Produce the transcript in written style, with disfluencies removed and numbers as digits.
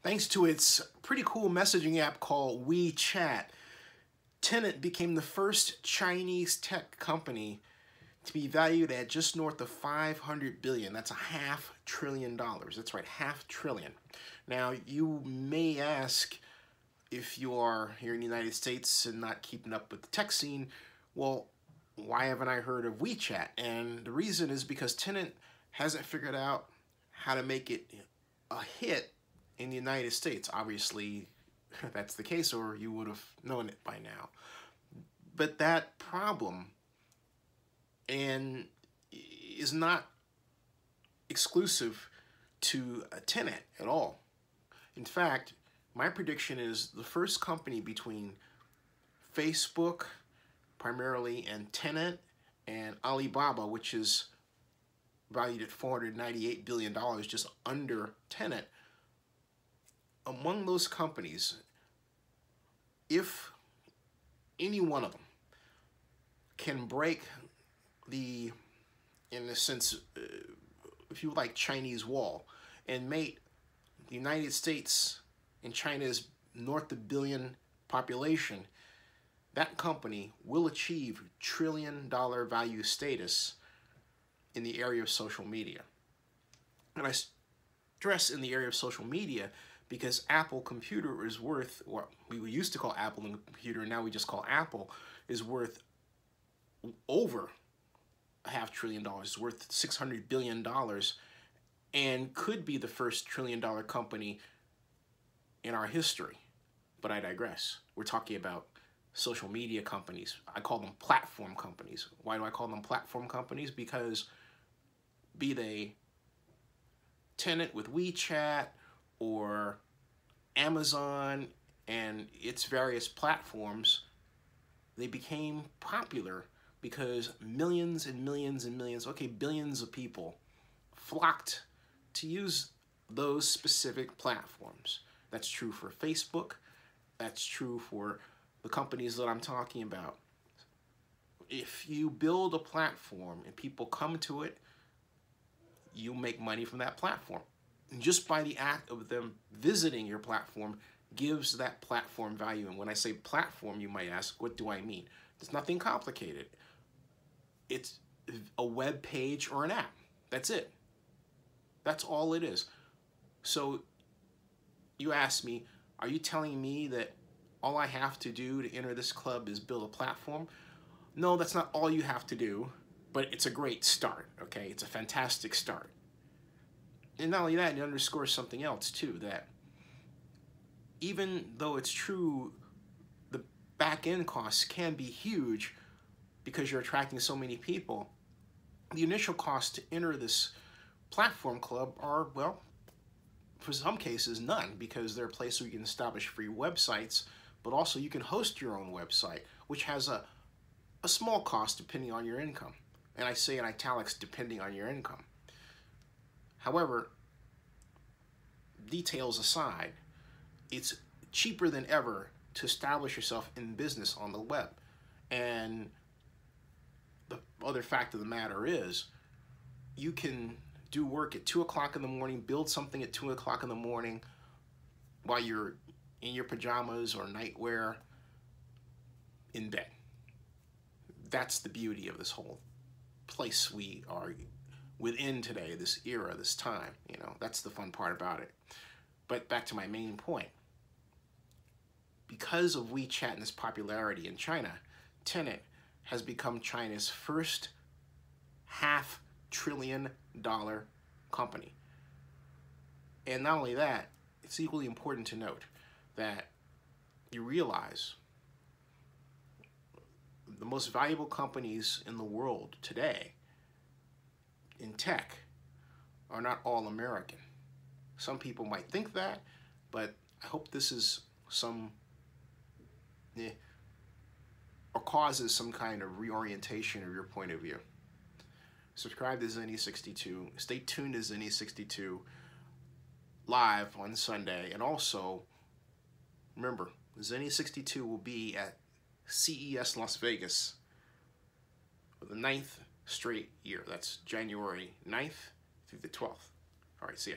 Thanks to its pretty cool messaging app called WeChat, Tenent became the first Chinese tech company to be valued at just north of 500 billion. That's $500 billion. That's right, $500 billion. Now, you may ask, if you are here in the United States and not keeping up with the tech scene, well, why haven't I heard of WeChat? And the reason is because Tenent hasn't figured out how to make it a hit in the United States. Obviously, that's the case, or you would have known it by now. But that problem is not exclusive to Tenent at all. In fact, my prediction is the first company between Facebook, primarily, and Tenent, and Alibaba, which is valued at $498 billion, just under Tenent. Among those companies, if any one of them can break the, in a sense, if you like, Chinese wall, and make the United States and China's north of a billion population, that company will achieve trillion-dollar value status in the area of social media. And I stress in the area of social media because Apple Computer is worth, what we used to call Apple Computer, and now we just call Apple, is worth over $500 billion. It's worth $600 billion and could be the first trillion-dollar company in our history. But I digress. We're talking about social media companies. I call them platform companies. Why do I call them platform companies? Because be they Tenent with WeChat or Amazon and its various platforms, they became popular because millions and millions and millions, okay, billions of people flocked to use those specific platforms. That's true for Facebook. That's true for the companies that I'm talking about. If you build a platform and people come to it, you make money from that platform. And just by the act of them visiting your platform gives that platform value. And when I say platform, you might ask, what do I mean? It's nothing complicated. It's a web page or an app. That's it. That's all it is. So you ask me, are you telling me that all I have to do to enter this club is build a platform? No, that's not all you have to do, but it's a great start, okay? It's a fantastic start. And not only that, it underscores something else too, that even though it's true the back-end costs can be huge because you're attracting so many people, the initial costs to enter this platform club are, well, for some cases, none, because they're a place where you can establish free websites, but also you can host your own website, which has a small cost depending on your income. And I say in italics, depending on your income. However, details aside, it's cheaper than ever to establish yourself in business on the web. And the other fact of the matter is, you can do work at 2 o'clock in the morning, build something at 2 o'clock in the morning while you're in your pajamas or nightwear in bed. That's the beauty of this whole place we are within today, this era, this time. You know, that's the fun part about it. But back to my main point. Because of WeChat and its popularity in China, Tenent has become China's first $500 billion company. And not only that, it's equally important to note that you realize the most valuable companies in the world today in tech are not all American. Some people might think that, but I hope this is or causes some kind of reorientation of your point of view. Subscribe to Zenny62. Stay tuned to Zenny62 live on Sunday. And also, remember, Zenny62 will be at CES Las Vegas for the 9th straight year. That's January 9th through the 12th. All right, see ya.